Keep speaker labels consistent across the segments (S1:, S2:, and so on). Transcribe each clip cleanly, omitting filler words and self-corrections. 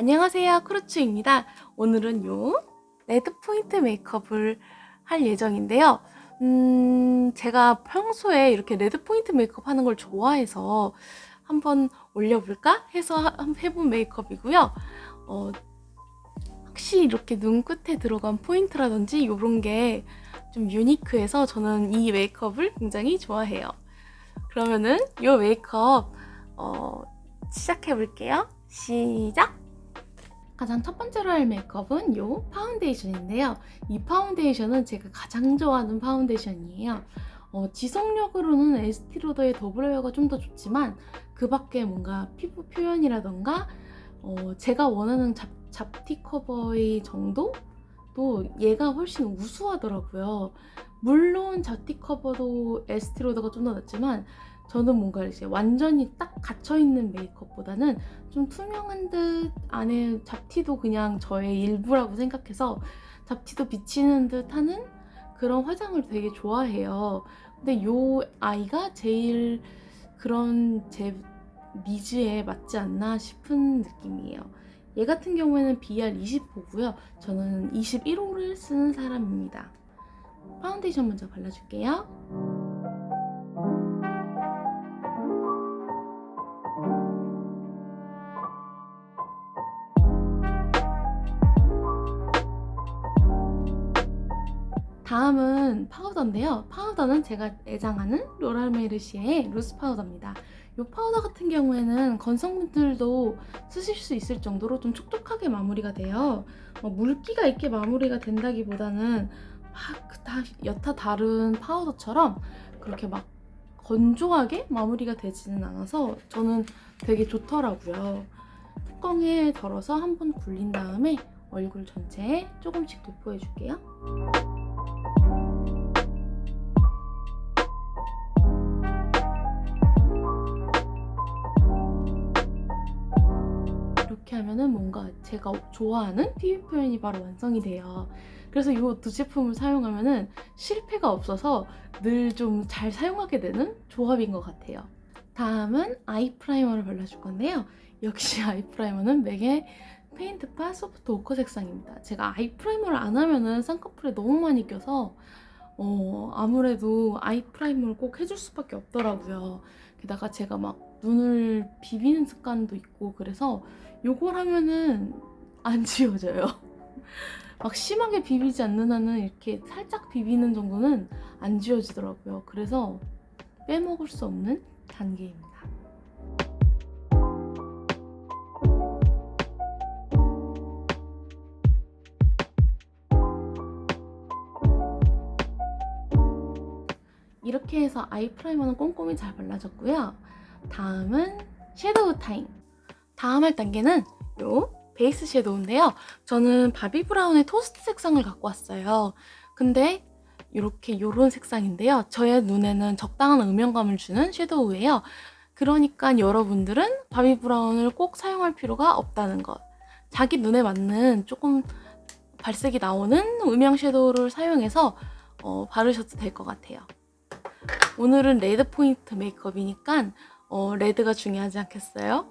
S1: 안녕하세요, 크루츠입니다. 오늘은 요 레드 포인트 메이크업을 할 예정인데요. 제가 평소에 이렇게 레드 포인트 메이크업 하는 걸 좋아해서 한번 올려볼까 해서 해본 메이크업이고요. 혹시 이렇게 눈끝에 들어간 포인트라든지 이런 게 좀 유니크해서 저는 이 메이크업을 굉장히 좋아해요. 그러면은 이 메이크업 시작해볼게요. 시작! 가장 첫 번째로 할 메이크업은 이 파운데이션인데요. 이 파운데이션은 제가 가장 좋아하는 파운데이션이에요. 지속력으로는 에스티로더의 더블웨어가 좀 더 좋지만 그 밖에 뭔가 피부 표현이라던가 제가 원하는 잡티 커버의 정도도 얘가 훨씬 우수하더라고요. 물론 잡티 커버도 에스티로더가 좀 더 낫지만 저는 뭔가 이제 완전히 딱 갇혀있는 메이크업보다는 좀 투명한 듯 안에 잡티도 그냥 저의 일부라고 생각해서 잡티도 비치는 듯 하는 그런 화장을 되게 좋아해요. 근데 이 아이가 제일 그런 제 니즈에 맞지 않나 싶은 느낌이에요. 얘 같은 경우에는 BR20호고요. 저는 21호를 쓰는 사람입니다. 파운데이션 먼저 발라줄게요. 다음은 파우더인데요. 파우더는 제가 애장하는 로랄 메르시의 루스 파우더입니다. 이 파우더 같은 경우에는 건성분들도 쓰실 수 있을 정도로 좀 촉촉하게 마무리가 돼요. 물기가 있게 마무리가 된다기보다는 막 여타 다른 파우더처럼 그렇게 막 건조하게 마무리가 되지는 않아서 저는 되게 좋더라고요. 뚜껑에 덜어서 한번 굴린 다음에 얼굴 전체에 조금씩 도포해줄게요. 이렇게 하면은 뭔가 제가 좋아하는 피부 표현이 바로 완성이 돼요. 그래서 이 두 제품을 사용하면은 실패가 없어서 늘 좀 잘 사용하게 되는 조합인 것 같아요. 다음은 아이 프라이머를 발라줄 건데요. 역시 아이 프라이머는 맥의 페인트파 소프트 오커 색상입니다. 제가 아이 프라이머를 안 하면은 쌍꺼풀에 너무 많이 껴서 아무래도 아이 프라이머를 꼭 해줄 수밖에 없더라고요. 게다가 제가 막 눈을 비비는 습관도 있고 그래서 요걸 하면은 안 지워져요. 막 심하게 비비지 않는 한은 이렇게 살짝 비비는 정도는 안 지워지더라고요. 그래서 빼먹을 수 없는 단계입니다. 이렇게 해서 아이 프라이머는 꼼꼼히 잘 발라졌고요. 다음은 섀도우 타임. 다음 할 단계는 요 베이스 섀도우인데요. 저는 바비 브라운의 토스트 색상을 갖고 왔어요. 근데 이렇게 요런 색상인데요. 저의 눈에는 적당한 음영감을 주는 섀도우예요. 그러니까 여러분들은 바비 브라운을 꼭 사용할 필요가 없다는 것. 자기 눈에 맞는 조금 발색이 나오는 음영 섀도우를 사용해서 바르셔도 될 것 같아요. 오늘은 레드 포인트 메이크업이니까 레드가 중요하지 않겠어요?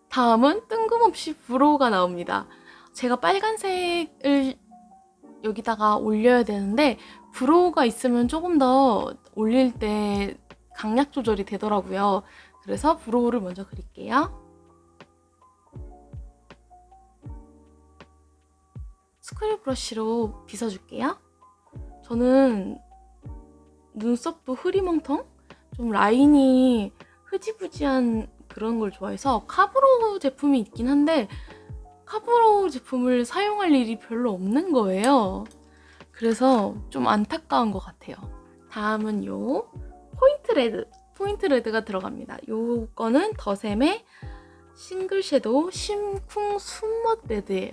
S1: 다음은 뜬금없이 브로우가 나옵니다. 제가 빨간색을 여기다가 올려야 되는데 브로우가 있으면 조금 더 올릴 때 강약 조절이 되더라고요. 그래서 브로우를 먼저 그릴게요. 스크류 브러쉬로 빗어줄게요. 저는 눈썹도 흐리멍텅? 좀 라인이 흐지부지한 그런 걸 좋아해서 카브로우 제품이 있긴 한데 카브로우 제품을 사용할 일이 별로 없는 거예요. 그래서 좀 안타까운 것 같아요. 다음은 요 포인트 레드. 포인트 레드가 들어갑니다. 요거는 더샘의 싱글 섀도우 심쿵 순멋 레드예요.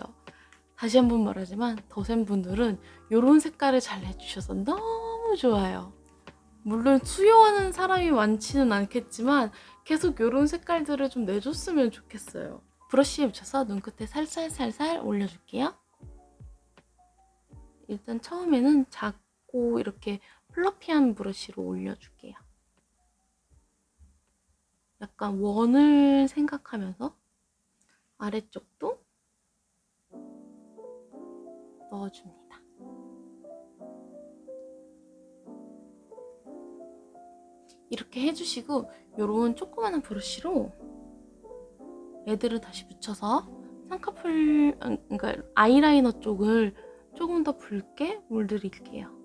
S1: 다시 한번 말하지만 더샘 분들은 요런 색깔을 잘 내주셔서 너무 좋아요. 물론 수요하는 사람이 많지는 않겠지만 계속 이런 색깔들을 좀 내줬으면 좋겠어요. 브러쉬에 묻혀서 눈끝에 살살살살 올려줄게요. 일단 처음에는 작고 이렇게 플러피한 브러쉬로 올려줄게요. 약간 원을 생각하면서 아래쪽도 넣어줍니다. 이렇게 해주시고 요런 조그마한 브러쉬로 애들을 다시 묻혀서 쌍꺼풀, 그러니까 아이라이너 쪽을 조금 더 붉게 물들일게요.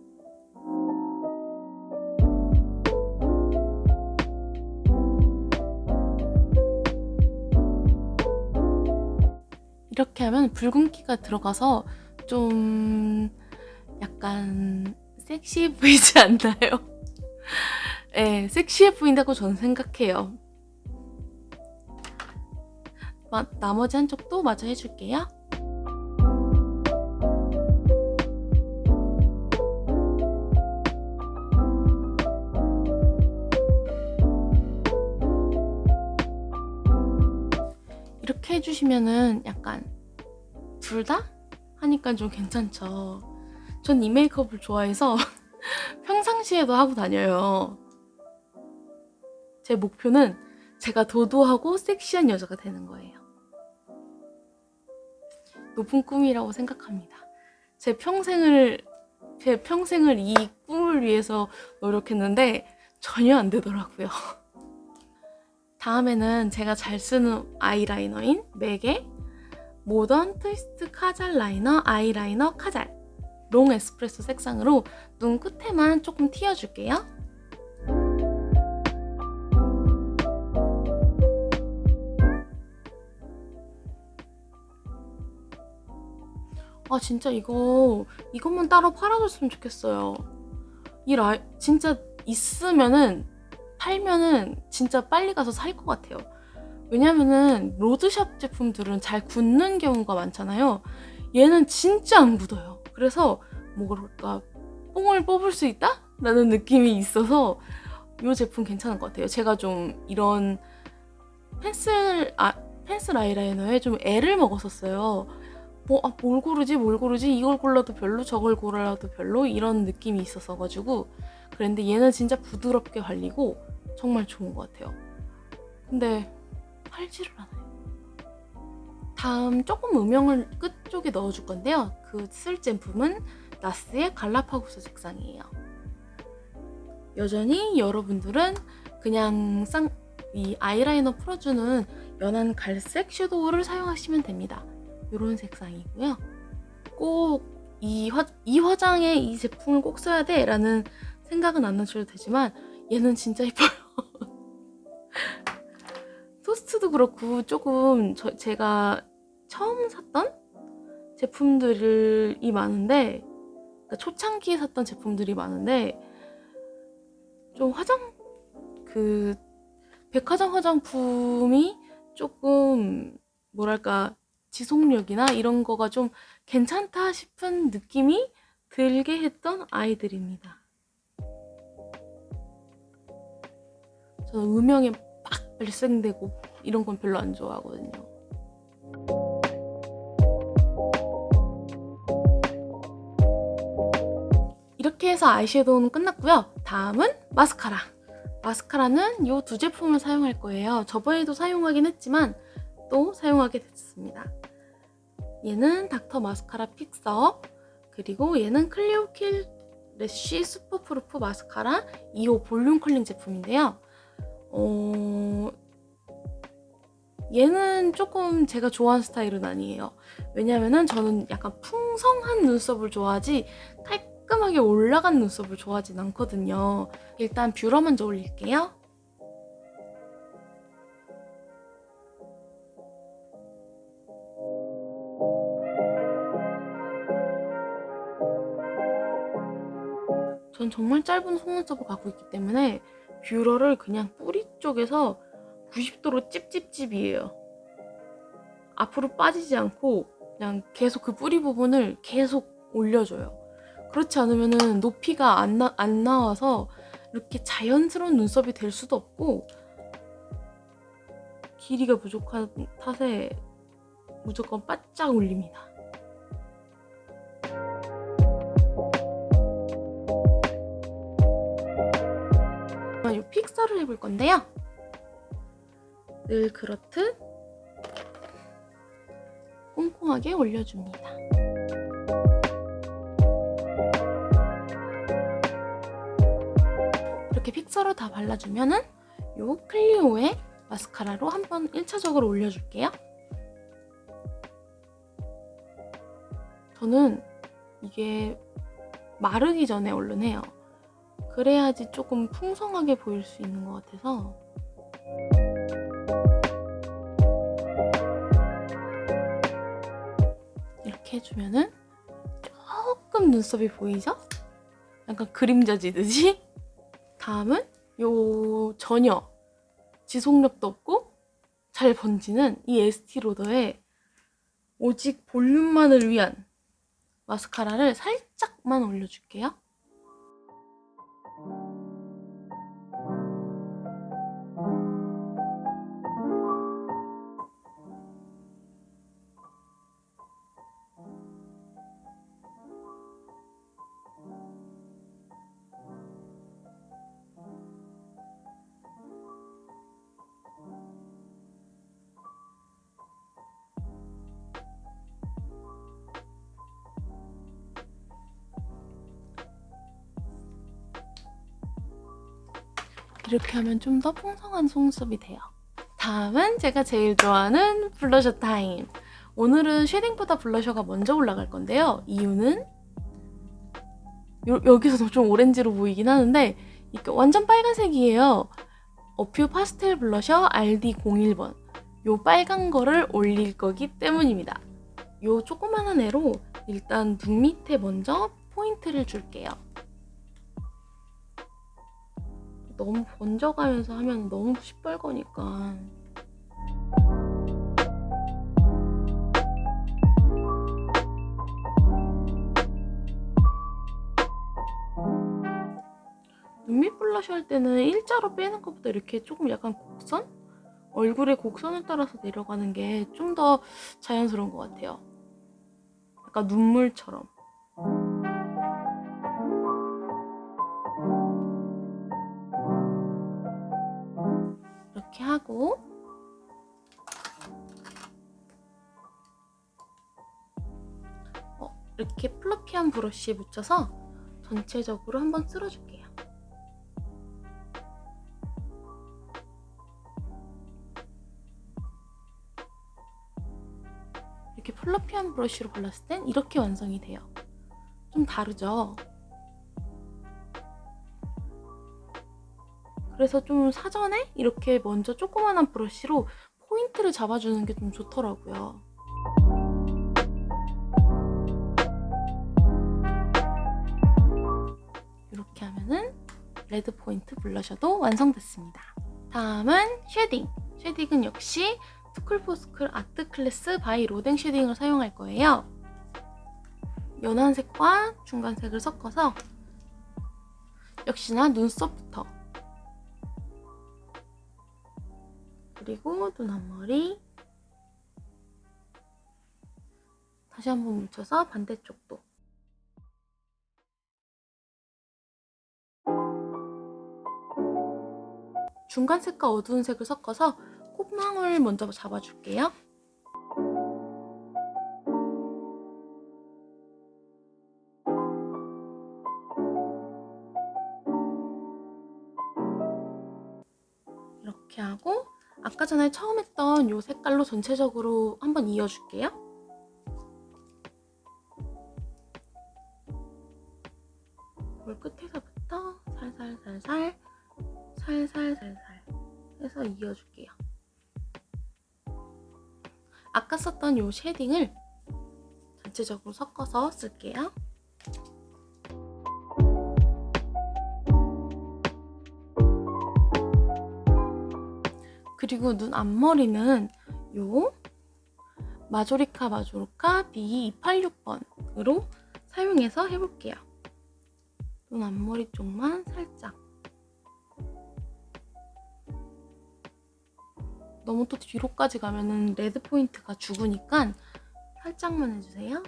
S1: 이렇게 하면 붉은기가 들어가서 좀 약간 섹시해 보이지 않나요? 네, 섹시해 보인다고 저는 생각해요. 나머지 한쪽도 마저 해줄게요. 이렇게 해주시면은 약간 둘 다 하니까 좀 괜찮죠. 전 이 메이크업을 좋아해서 평상시에도 하고 다녀요. 제 목표는 제가 도도하고 섹시한 여자가 되는 거예요. 높은 꿈이라고 생각합니다. 제 평생을 이 꿈을 위해서 노력했는데 전혀 안 되더라고요. 다음에는 제가 잘 쓰는 아이라이너인 맥의 모던 트위스트 카잘 라이너 아이라이너 카잘 롱 에스프레소 색상으로 눈 끝에만 조금 튀어줄게요. 아 진짜 이것만 따로 팔아줬으면 좋겠어요. 진짜 있으면은 팔면은 진짜 빨리 가서 살 것 같아요. 왜냐면은 로드샵 제품들은 잘 굳는 경우가 많잖아요. 얘는 진짜 안 굳어요. 그래서 뭐랄까 뽕을 뽑을 수 있다? 라는 느낌이 있어서 이 제품 괜찮은 것 같아요. 제가 좀 이런 펜슬 아이라이너에 좀 애를 먹었었어요. 뭘 고르지? 이걸 골라도 별로, 저걸 골라도 별로 이런 느낌이 있었어가지고 그런데 얘는 진짜 부드럽게 발리고 정말 좋은 것 같아요. 근데 팔지를 않아요. 다음 조금 음영을 끝쪽에 넣어줄 건데요. 그 쓸 제품은 나스의 갈라파고스 색상이에요. 여전히 여러분들은 그냥 이 아이라이너 풀어주는 연한 갈색 섀도우를 사용하시면 됩니다. 이런 색상이고요. 꼭 이 화장에 이 제품을 꼭 써야 돼 라는 생각은 안 하셔도 되지만 얘는 진짜 예뻐요. 토스트도 그렇고 조금 제가 처음 샀던 제품들이 많은데 그러니까 초창기에 샀던 제품들이 많은데 좀 백화점 화장품이 조금 뭐랄까 지속력이나 이런 거가 좀 괜찮다 싶은 느낌이 들게 했던 아이들입니다. 저는 음영에 막 발생되고 이런 건 별로 안 좋아하거든요. 이렇게 해서 아이섀도우는 끝났고요. 다음은 마스카라. 마스카라는 이 두 제품을 사용할 거예요. 저번에도 사용하긴 했지만 또 사용하게 됐습니다. 얘는 닥터 마스카라 픽서업, 그리고 얘는 클리오 킬 래쉬 슈퍼프루프 마스카라 2호 볼륨 컬링 제품인데요. 얘는 조금 제가 좋아하는 스타일은 아니에요. 왜냐면은 저는 약간 풍성한 눈썹을 좋아하지 깔끔하게 올라간 눈썹을 좋아하진 않거든요. 일단 뷰러 먼저 올릴게요. 전 정말 짧은 속눈썹을 갖고 있기 때문에 뷰러를 그냥 뿌리 쪽에서 90도로 찝찝찝이에요. 앞으로 빠지지 않고 그냥 계속 그 뿌리 부분을 계속 올려줘요. 그렇지 않으면 높이가 안 나와서 이렇게 자연스러운 눈썹이 될 수도 없고 길이가 부족한 탓에 무조건 바짝 올립니다. 픽서를 해볼 건데요. 늘 그렇듯 꼼꼼하게 올려줍니다. 이렇게 픽서를 다 발라주면은 요 클리오의 마스카라로 한번 1차적으로 올려줄게요. 저는 이게 마르기 전에 얼른 해요. 그래야지 조금 풍성하게 보일 수 있는 것 같아서. 이렇게 해주면은 조금 눈썹이 보이죠? 약간 그림자지듯이. 다음은 요 전혀 지속력도 없고 잘 번지는 이 에스티로더의 오직 볼륨만을 위한 마스카라를 살짝만 올려줄게요. 이렇게 하면 좀 더 풍성한 속눈썹이 돼요. 다음은 제가 제일 좋아하는 블러셔 타임. 오늘은 쉐딩보다 블러셔가 먼저 올라갈 건데요. 이유는 여기서 좀 오렌지로 보이긴 하는데 이게 완전 빨간색이에요. 어퓨 파스텔 블러셔 RD01번. 요 빨간 거를 올릴 거기 때문입니다. 요 조그만한 애로 일단 눈 밑에 먼저 포인트를 줄게요. 너무 번져가면서 하면 너무 시뻘거니까. 눈밑 블러셔 할 때는 일자로 빼는 것보다 이렇게 조금 약간 곡선? 얼굴의 곡선을 따라서 내려가는 게 좀 더 자연스러운 것 같아요. 약간 눈물처럼. 이렇게 하고 이렇게 플러피한 브러쉬에 묻혀서 전체적으로 한번 쓸어줄게요. 이렇게 플러피한 브러쉬로 발랐을 땐 이렇게 완성이 돼요. 좀 다르죠? 그래서 좀 사전에 이렇게 먼저 조그만한 브러쉬로 포인트를 잡아주는 게 좀 좋더라고요. 이렇게 하면은 레드 포인트 블러셔도 완성됐습니다. 다음은 쉐딩. 쉐딩은 역시 투쿨포스쿨 아트 클래스 바이 로댕 쉐딩을 사용할 거예요. 연한 색과 중간색을 섞어서 역시나 눈썹부터 그리고 눈 앞머리 다시 한번 묻혀서 반대쪽도 중간색과 어두운 색을 섞어서 콧망울 먼저 잡아줄게요. 이렇게 하고 아까 전에 처음 했던 이 색깔로 전체적으로 한번 이어줄게요. 볼 끝에서부터 살살살살 해서 이어줄게요. 아까 썼던 이 쉐딩을 전체적으로 섞어서 쓸게요. 그리고 눈 앞머리는 요 마조리카 B286번으로 사용해서 해볼게요. 눈 앞머리 쪽만 살짝. 너무 또 뒤로까지 가면은 레드 포인트가 죽으니까 살짝만 해주세요.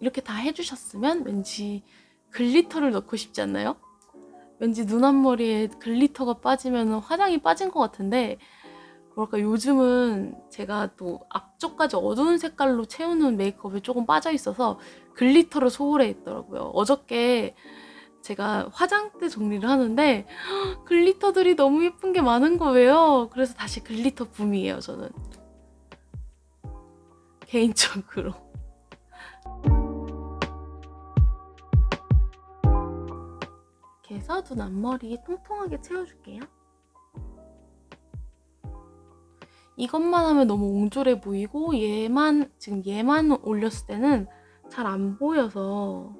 S1: 이렇게 다 해주셨으면 왠지 글리터를 넣고 싶지 않나요? 왠지 눈 앞머리에 글리터가 빠지면 화장이 빠진 것 같은데 뭐랄까 요즘은 제가 또 앞쪽까지 어두운 색깔로 채우는 메이크업에 조금 빠져 있어서 글리터를 소홀해 했더라고요. 어저께 제가 화장대 정리를 하는데 글리터들이 너무 예쁜 게 많은 거예요. 그래서 다시 글리터 붐이에요, 저는. 개인적으로. 이렇게 해서 눈 앞머리 통통하게 채워줄게요. 이것만 하면 너무 옹졸해 보이고 지금 얘만 올렸을 때는 잘 안 보여서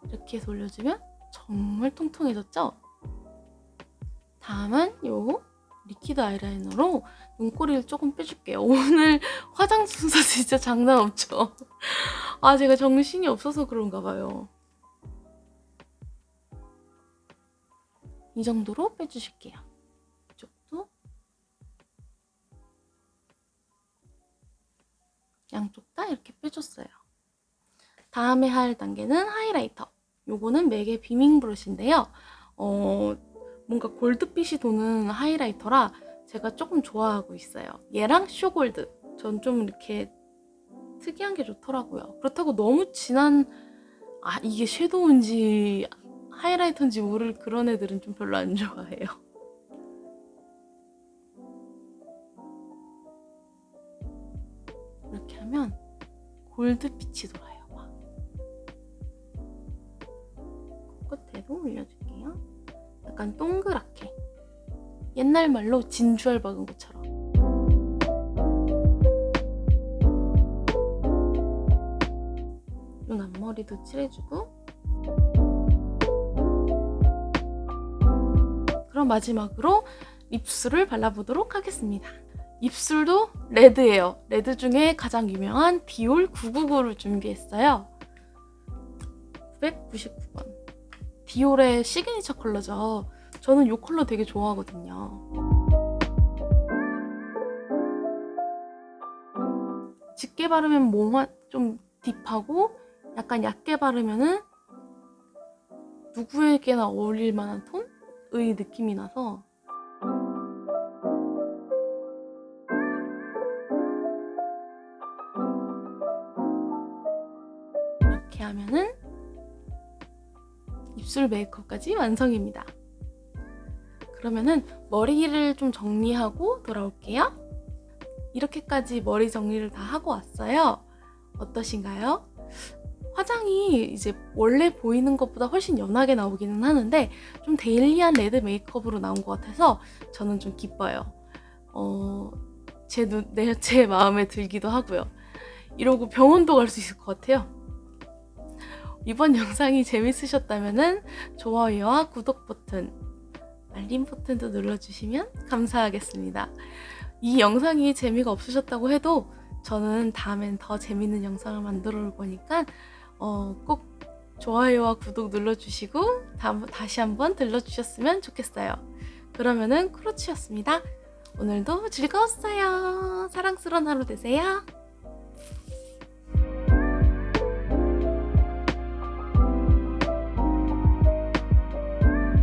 S1: 이렇게 해서 올려주면 정말 통통해졌죠? 다음은 요 리퀴드 아이라이너로 눈꼬리를 조금 빼줄게요. 오늘 화장 순서 진짜 장난 없죠? 아, 제가 정신이 없어서 그런가 봐요. 이 정도로 빼주실게요. 이쪽도 양쪽 다 이렇게 빼줬어요. 다음에 할 단계는 하이라이터. 요거는 맥의 비밍 브러쉬인데요. 뭔가 골드빛이 도는 하이라이터라 제가 조금 좋아하고 있어요. 얘랑 쇼골드. 전 좀 이렇게 특이한 게 좋더라고요. 그렇다고 너무 진한 이게 섀도우인지 하이라이터인지 모를 그런 애들은 좀 별로 안 좋아해요. 이렇게 하면 골드빛이 돌아요. 끝에도 올려줄게요. 약간 동그랗게. 옛날 말로 진주알 박은 것처럼. 눈 앞머리도 칠해주고. 그럼 마지막으로 입술을 발라보도록 하겠습니다. 입술도 레드예요. 레드 중에 가장 유명한 디올 999를 준비했어요. 999번. 디올의 시그니처 컬러죠. 저는 이 컬러 되게 좋아하거든요. 짙게 바르면 몸만 좀 딥하고 약간 얇게 바르면은 누구에게나 어울릴 만한 톤의 느낌이 나서 이렇게 하면은 입술 메이크업까지 완성입니다. 그러면은 머리를 좀 정리하고 돌아올게요. 이렇게까지 머리 정리를 다 하고 왔어요. 어떠신가요? 화장이 이제 원래 보이는 것보다 훨씬 연하게 나오기는 하는데 좀 데일리한 레드 메이크업으로 나온 것 같아서 저는 좀 기뻐요. 제 마음에 들기도 하고요. 이러고 병원도 갈 수 있을 것 같아요. 이번 영상이 재밌으셨다면 좋아요와 구독 버튼, 알림 버튼도 눌러주시면 감사하겠습니다. 이 영상이 재미가 없으셨다고 해도 저는 다음엔 더 재밌는 영상을 만들어 올 거니까 꼭 좋아요와 구독 눌러주시고 다시 한번 들러주셨으면 좋겠어요. 그러면은 크로치였습니다. 오늘도 즐거웠어요. 사랑스러운 하루 되세요.